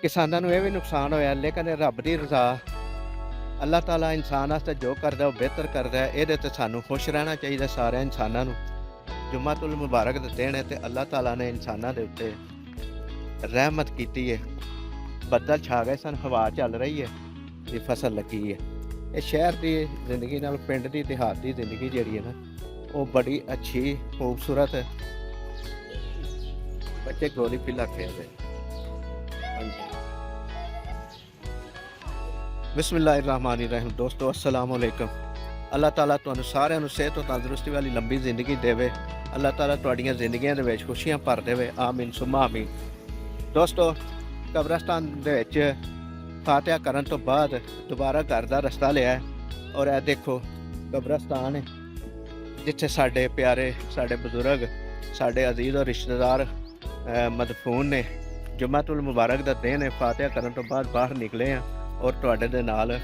किसानां नूं ये भी नुकसान होया, लेकिन रब दी रज़ा अल्लाह ताला इंसान वास्ते जो करदा वो बेहतर करदा है। इहदे ते सानूं खुश रहना चाहिए सारे इंसानां नूं। जुम्मतुल मुबारक दे दिन है ते अल्लाह ताला ने इंसानां दे उत्ते रहमत कीती है। ਬੱਦਲ ਛਾ ਗਏ ਸਨ, ਹਵਾ ਚੱਲ ਰਹੀ ਹੈ ਤੇ ਫਸਲ ਲੱਗੀ ਹੈ। ਇਹ ਸ਼ਹਿਰ ਦੀ ਜ਼ਿੰਦਗੀ ਨਾਲ ਪਿੰਡ ਦੀ ਦਿਹਾਤ ਦੀ ਜ਼ਿੰਦਗੀ ਜਿਹੜੀ ਹੈ ਨਾ, ਉਹ ਬੜੀ ਅੱਛੀ ਖੂਬਸੂਰਤ ਹੈ। ਬੱਚੇ ਗੋਲੀ ਪਿੱਲਾ ਖੇਡਦੇ। ਬਿਸਮਿਲ੍ਲਾਹਿਰਰਹਿਮਾਨਿਰਰਹੀਮ। ਦੋਸਤੋ अस्सलाम वालेकुम। ਅੱਲਾਹ ਤਾਲਾ ਤੁਹਾਨੂੰ ਸਾਰਿਆਂ ਨੂੰ ਸਿਹਤ ਤੇ ਤੰਦਰੁਸਤੀ ਵਾਲੀ ਲੰਬੀ ਜ਼ਿੰਦਗੀ ਦੇਵੇ। ਅੱਲਾਹ ਤਾਲਾ ਤੁਹਾਡੀਆਂ ਜ਼ਿੰਦਗੀਆਂ ਦੇ ਵਿੱਚ ਖੁਸ਼ੀਆਂ ਭਰ ਦੇਵੇ। ਆਮੀਨ ਸੁਮਾ ਆਮੀਨ। ਦੋਸਤੋ, ਕਬਰਸਤਾਨ ਦੇ ਵਿੱਚ ਫਾਤਿਹਾ ਕਰਨ ਤੋਂ ਬਾਅਦ ਦੁਬਾਰਾ ਘਰ ਦਾ ਰਸਤਾ ਲਿਆ ਔਰ ਇਹ ਦੇਖੋ ਕਬਰਸਤਾਨ ਹੈ ਜਿੱਥੇ ਸਾਡੇ ਪਿਆਰੇ, ਸਾਡੇ ਬਜ਼ੁਰਗ, ਸਾਡੇ ਅਜ਼ੀਜ਼ ਔਰ ਰਿਸ਼ਤੇਦਾਰ ਮਦਫੂਨ ਨੇ। ਜੁਮਅਤੁਲ ਮੁਬਾਰਕ ਦਾ ਦਿਨ ਹੈ। ਫਾਤਿਹਾ ਕਰਨ ਤੋਂ ਬਾਅਦ ਬਾਹਰ ਨਿਕਲੇ ਹਾਂ ਔਰ ਤੁਹਾਡੇ ਦੇ ਨਾਲ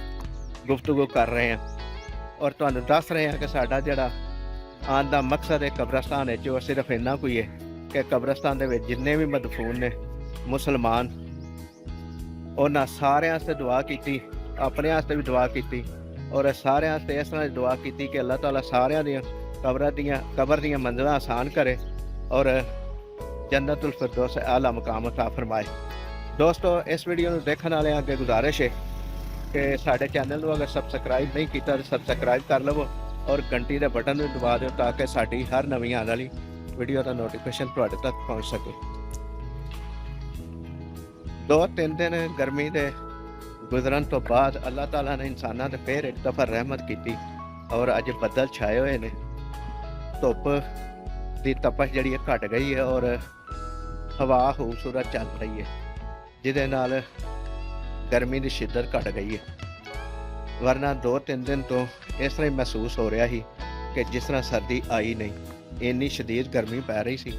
ਗੁਫ਼ਤਗੂ ਕਰ ਰਹੇ ਹਾਂ ਔਰ ਤੁਹਾਨੂੰ ਦੱਸ ਰਹੇ ਹਾਂ ਕਿ ਸਾਡਾ ਜਿਹੜਾ ਆਉਣ ਦਾ ਮਕਸਦ ਹੈ ਕਬਰਸਤਾਨ ਵਿੱਚ, ਉਹ ਸਿਰਫ ਇੰਨਾ ਕੋਈ ਹੈ ਕਿ ਕਬਰਸਤਾਨ ਦੇ ਵਿੱਚ ਜਿੰਨੇ ਵੀ ਮਦਫੂਨ ਨੇ ਮੁਸਲਮਾਨ, ਉਹਨਾਂ ਸਾਰਿਆਂ ਵਾਸਤੇ ਦੁਆ ਕੀਤੀ, ਆਪਣੇ ਵਾਸਤੇ ਵੀ ਦੁਆ ਕੀਤੀ ਔਰ ਸਾਰਿਆਂ ਵਾਸਤੇ ਇਸ ਤਰ੍ਹਾਂ ਦੁਆ ਕੀਤੀ ਕਿ ਅੱਲਾਹ ਤਾਲਾ ਸਾਰਿਆਂ ਦੀਆਂ ਕਬਰ ਦੀਆਂ ਮੰਜ਼ਿਲਾਂ ਆਸਾਨ ਕਰੇ ਔਰ ਜੰਨਤੁਲ ਫਿਰਦੌਸ ਆਲਾ ਮਕਾਮ ਅਤਾ ਫਰਮਾਏ। ਦੋਸਤੋ, ਇਸ ਵੀਡੀਓ ਨੂੰ ਦੇਖਣ ਵਾਲਿਆਂ ਅੱਗੇ ਗੁਜ਼ਾਰਿਸ਼ ਹੈ ਕਿ ਸਾਡੇ ਚੈਨਲ ਨੂੰ ਅਗਰ ਸਬਸਕ੍ਰਾਈਬ ਨਹੀਂ ਕੀਤਾ ਤਾਂ ਸਬਸਕ੍ਰਾਈਬ ਕਰ ਲਵੋ ਔਰ ਘੰਟੀ ਦੇ ਬਟਨ ਨੂੰ ਦਬਾ ਦਿਓ ਤਾਂ ਕਿ ਸਾਡੀ ਹਰ ਨਵੀਂ ਆਉਣ ਵਾਲੀ ਵੀਡੀਓ ਦਾ ਨੋਟੀਫਿਕੇਸ਼ਨ ਤੁਹਾਡੇ ਤੱਕ ਪਹੁੰਚ ਸਕੇ। 2-3 ਦਿਨ ਗਰਮੀ ਦੇ ਗੁਜ਼ਰਨ ਤੋਂ ਬਾਅਦ ਅੱਲਾਹ ਤਾਲਾ ਨੇ ਇਨਸਾਨਾਂ 'ਤੇ ਫਿਰ ਇੱਕ ਦਫਾ ਰਹਿਮਤ ਕੀਤੀ ਔਰ ਅੱਜ ਬੱਦਲ ਛਾਏ ਹੋਏ ਨੇ। ਧੁੱਪ ਦੀ ਤਪਸ਼ ਜਿਹੜੀ ਹੈ ਘਟ ਗਈ ਹੈ ਔਰ ਹਵਾ ਖੂਬਸੂਰਤ ਚੱਲ ਰਹੀ ਹੈ, ਜਿਹਦੇ ਨਾਲ ਗਰਮੀ ਦੀ ਸ਼ਿੱਦਤ ਘਟ ਗਈ ਹੈ। ਵਰਨਾ 2-3 ਦਿਨ ਤੋਂ ਇਸ ਤਰ੍ਹਾਂ ਹੀ ਮਹਿਸੂਸ ਹੋ ਰਿਹਾ ਸੀ ਕਿ ਜਿਸ ਤਰ੍ਹਾਂ ਸਰਦੀ ਆਈ ਨਹੀਂ, ਇੰਨੀ ਸ਼ਦੀਦ ਗਰਮੀ ਪੈ ਰਹੀ ਸੀ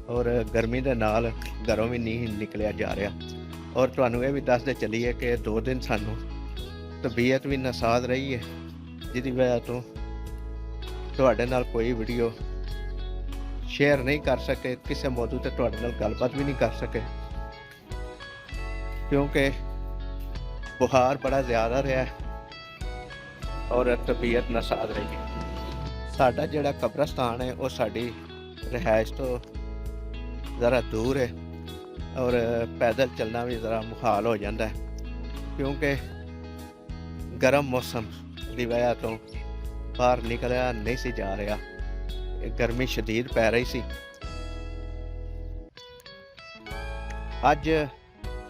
ਔਰ ਗਰਮੀ ਦੇ ਨਾਲ ਘਰੋਂ ਵੀ ਨਹੀਂ ਨਿਕਲਿਆ ਜਾ ਰਿਹਾ। ਔਰ ਤੁਹਾਨੂੰ ਇਹ ਵੀ ਦੱਸਦੇ ਚੱਲੀਏ ਕਿ 2 ਦਿਨ ਸਾਨੂੰ ਤਬੀਅਤ ਵੀ ਨਾਸਾਜ਼ ਰਹੀ ਹੈ, ਜਿਹਦੀ ਵਜ੍ਹਾ ਤੋਂ ਤੁਹਾਡੇ ਨਾਲ ਕੋਈ ਵੀਡੀਓ ਸ਼ੇਅਰ ਨਹੀਂ ਕਰ ਸਕੇ, ਕਿਸੇ ਮੌਜੂ 'ਤੇ ਤੁਹਾਡੇ ਨਾਲ ਗੱਲਬਾਤ ਵੀ ਨਹੀਂ ਕਰ ਸਕੇ ਕਿਉਂਕਿ ਬੁਖਾਰ ਬੜਾ ਜ਼ਿਆਦਾ ਰਿਹਾ ਔਰ ਤਬੀਅਤ ਨਾਸਾਜ਼ ਰਹੀ ਹੈ। ਸਾਡਾ ਜਿਹੜਾ ਕਬਰਸਤਾਨ ਹੈ ਉਹ ਸਾਡੀ ਰਿਹਾਇਸ਼ ਤੋਂ ज़रा दूर है और पैदल चलना भी ज़रा मुहाल हो जाता है क्योंकि गर्म मौसम की वजह तो बाहर निकलिया नहीं सी जा रहा, गर्मी शदीद पै रही सी। अज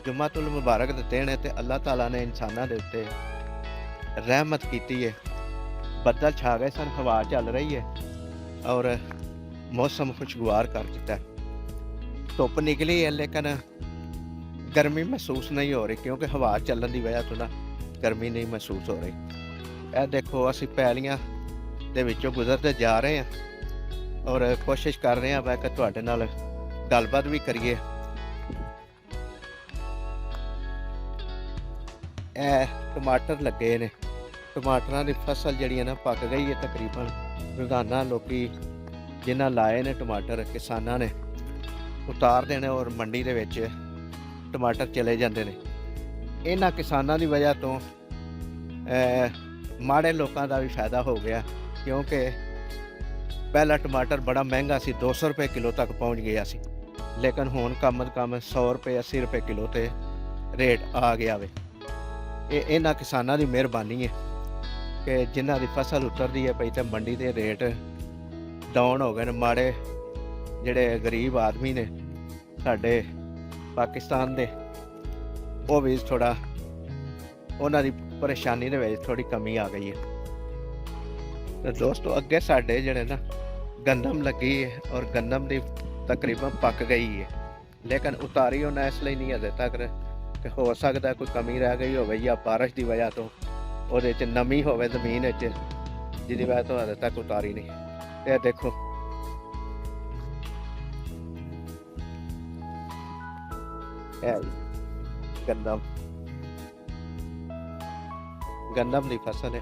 जुम्मतुल मुबारक दे दिन है ते अल्लाह ताला ने इंसानां दे उत्ते रहमत कीती है। ਬੱਦਲ छा गए सन, हवा चल रही है और मौसम खुशगवार कर दिता है। धुप निकली है लेकिन गर्मी महसूस नहीं हो रही क्योंकि हवा चलन की वजह तो ना गर्मी नहीं महसूस हो रही। यह देखो असी पैलियां दे विचों गुजरते जा रहे हैं और कोशिश कर रहे हैं वै कि तुहाडे नाल गलबात भी करिए। टमाटर लगे ने, टमाटरां दी फसल जिहड़ी है ना पक गई है तकरीबन। रोज़ाना लोकी जिन्हां लाए ने टमाटर किसानां ने ਉਤਾਰ ਦੇਣੇ ਔਰ ਮੰਡੀ ਦੇ ਵਿੱਚ ਟਮਾਟਰ ਚਲੇ ਜਾਂਦੇ ਨੇ। ਇਹਨਾਂ ਕਿਸਾਨਾਂ ਦੀ ਵਜ੍ਹਾ ਤੋਂ ਮਾੜੇ ਲੋਕਾਂ ਦਾ ਵੀ ਫਾਇਦਾ ਹੋ ਗਿਆ ਕਿਉਂਕਿ ਪਹਿਲਾ ਟਮਾਟਰ ਬੜਾ ਮਹਿੰਗਾ ਸੀ, 200 ਰੁਪਏ ਕਿਲੋ ਤੱਕ ਪਹੁੰਚ ਗਿਆ ਸੀ, ਲੇਕਿਨ ਹੁਣ ਕਮ ਤੋਂ ਕਮ 100 ਰੁਪਏ 80 ਰੁਪਏ ਕਿਲੋ ਤੇ ਰੇਟ ਆ ਗਿਆ ਵੇ। ਇਹ ਇਹਨਾਂ ਕਿਸਾਨਾਂ ਦੀ ਮਿਹਰਬਾਨੀ ਹੈ ਕਿ ਜਿਨ੍ਹਾਂ ਦੀ ਫਸਲ ਉਤਰਦੀ ਹੈ ਪਈ ਤੇ ਮੰਡੀ ਦੇ ਰੇਟ ਡਾਊਨ ਹੋ ਗਏ ਨੇ। ਮਾੜੇ ਜਿਹੜੇ ਗਰੀਬ ਆਦਮੀ ਨੇ ਸਾਡੇ ਪਾਕਿਸਤਾਨ ਦੇ, ਉਹ ਵੀ ਥੋੜ੍ਹਾ ਉਹਨਾਂ ਦੀ ਪਰੇਸ਼ਾਨੀ ਦੇ ਵਿੱਚ ਥੋੜ੍ਹੀ ਕਮੀ ਆ ਗਈ ਹੈ। ਤੇ ਦੋਸਤੋ, ਅੱਗੇ ਸਾਡੇ ਜਿਹੜੇ ਨਾ ਗੰਦਮ ਲੱਗੀ ਹੈ ਔਰ ਗੰਦਮ ਦੀ ਤਕਰੀਬਨ ਪੱਕ ਗਈ ਹੈ, ਲੇਕਿਨ ਉਤਾਰੀ ਉਹਨਾਂ ਇਸ ਲਈ ਨਹੀਂ ਅਜੇ ਤੱਕ ਕਿ ਹੋ ਸਕਦਾ ਕੋਈ ਕਮੀ ਰਹਿ ਗਈ ਹੋਵੇ ਜਾਂ ਬਾਰਿਸ਼ ਦੀ ਵਜ੍ਹਾ ਤੋਂ ਉਹਦੇ 'ਚ ਨਮੀ ਹੋਵੇ ਜ਼ਮੀਨ ਵਿੱਚ, ਜਿਹਦੀ ਵਜ੍ਹਾ ਤੋਂ ਅਜੇ ਤੱਕ ਉਤਾਰੀ ਨਹੀਂ। ਤੇ ਦੇਖੋ गंदम की फसल है,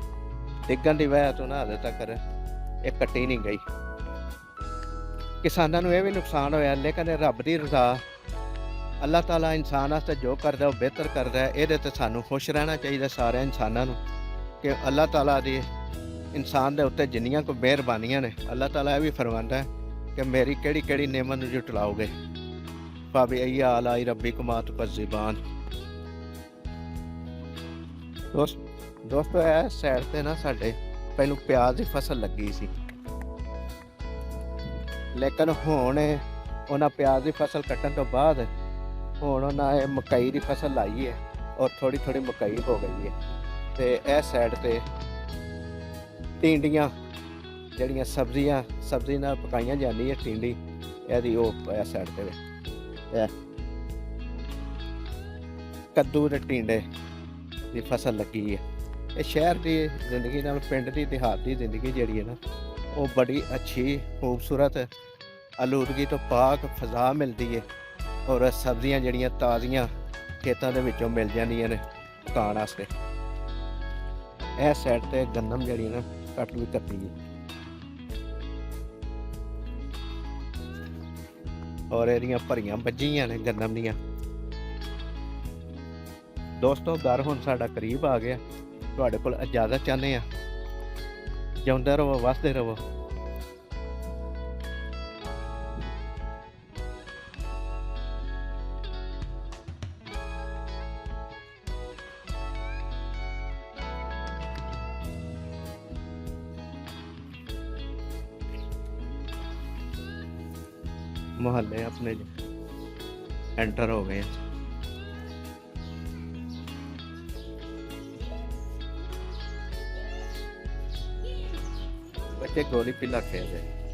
डिगन की वजह तो ना अजे तक ये कट्टी नहीं गई। किसानों को यह भी नुकसान होया, लेकिन रब की रजा ਅੱਲਾਹ ਤਾਲਾ ਇਨਸਾਨ ਵਾਸਤੇ ਜੋ ਕਰਦਾ ਉਹ ਬਿਹਤਰ ਕਰਦਾ ਹੈ। ਇਹਦੇ ਤੇ ਸਾਨੂੰ ਖੁਸ਼ ਰਹਿਣਾ ਚਾਹੀਦਾ ਸਾਰਿਆਂ ਇਨਸਾਨਾਂ ਨੂੰ ਕਿ ਅੱਲਾਹ ਤਾਲਾ ਦੀ ਇਨਸਾਨ ਦੇ ਉੱਤੇ ਜਿੰਨੀਆਂ ਕੋਈ ਮਿਹਰਬਾਨੀਆਂ ਨੇ, ਅੱਲਾਹ ਤਾਲਾ ਇਹ ਵੀ ਫਰਮਾਉਂਦਾ ਹੈ ਕਿ ਮੇਰੀ ਕਿਹੜੀ ਕਿਹੜੀ ਨੇਮਤ ਨੂੰ ਜੁਟਲਾਓਗੇ। ਫਾਬੀ ਅਈਆ ਆਲਾਈ ਰੱਬਿਕੁਮਾ ਤੁਕੱਜ਼ਿਬਾਨ। ਦੋਸਤੋ ਇਹ ਸਾਈਡ ਤੇ ਨਾ ਸਾਡੇ ਪਹਿਲੋਂ ਪਿਆਜ਼ ਦੀ ਫਸਲ ਲੱਗੀ ਸੀ, ਲੇਕਿਨ ਹੁਣ ਉਹਨਾਂ ਪਿਆਜ਼ ਦੀ ਫਸਲ ਕੱਟਣ ਤੋਂ ਬਾਅਦ ਹੁਣ ਉਹਨਾਂ ਇਹ ਮਕਈ ਦੀ ਫਸਲ ਲਾਈ ਹੈ ਔਰ ਥੋੜੀ ਥੋੜੀ ਮਕਈ ਹੋ ਗਈ ਹੈ। ਤੇ ਇਹ ਸਾਈਡ ਤੇ ਟਿੰਡੀਆਂ ਜਿਹੜੀਆਂ ਸਬਜ਼ੀ ਨਾਲ ਪਕਾਈਆਂ ਜਾਂਦੀ ਹੈ ਟਿੰਡੀ, ਇਹਦੀ ਉਹ ਇਹ ਸਾਈਡ ਤੇ ਇਹ ਕੱਦੂ ਦੇ ਟਿੰਡੇ ਦੀ ਫਸਲ ਲੱਗੀ ਹੈ। ਇਹ ਸ਼ਹਿਰ ਦੀ ਜ਼ਿੰਦਗੀ ਨਾਲ ਪਿੰਡ ਦੀ ਦਿਹਾਤ ਦੀ ਜ਼ਿੰਦਗੀ ਜਿਹੜੀ ਹੈ ਨਾ, ਉਹ ਬੜੀ ਅੱਛੀ ਖੂਬਸੂਰਤ ਆਲੂਦਗੀ ਤੋਂ ਪਾਕ ਫਜ਼ਾ ਮਿਲਦੀ ਹੈ ਔਰ ਸਬਜ਼ੀਆਂ ਜਿਹੜੀਆਂ ਤਾਜ਼ੀਆਂ ਖੇਤਾਂ ਦੇ ਵਿੱਚੋਂ ਮਿਲ ਜਾਂਦੀਆਂ ਨੇ ਪਕਾਉਣ ਵਾਸਤੇ। ਇਹ ਸਾਈਡ ਤੇ ਗੰਦਮ ਜਿਹੜੀ ਨਾ ਕੱਟ ਵੀ ਕੱਟੀ ਹੈ ਔਰ ਇਹਦੀਆਂ ਭਰੀਆਂ ਵੱਜੀਆਂ ਨੇ ਗੰਦਮ ਦੀਆਂ। ਦੋਸਤੋ ਘਰ ਹੁਣ ਸਾਡਾ ਕਰੀਬ ਆ ਗਿਆ, ਤੁਹਾਡੇ ਕੋਲ ਇਜਾਜ਼ਤ ਚਾਹੁੰਦੇ ਆ। ਜਿਉਂਦੇ ਰਹੋ, ਵਸਦੇ ਰਹੋ। मोहल्ले अपने एंटर हो गए। बच्चे गोली पिला खेल रहे।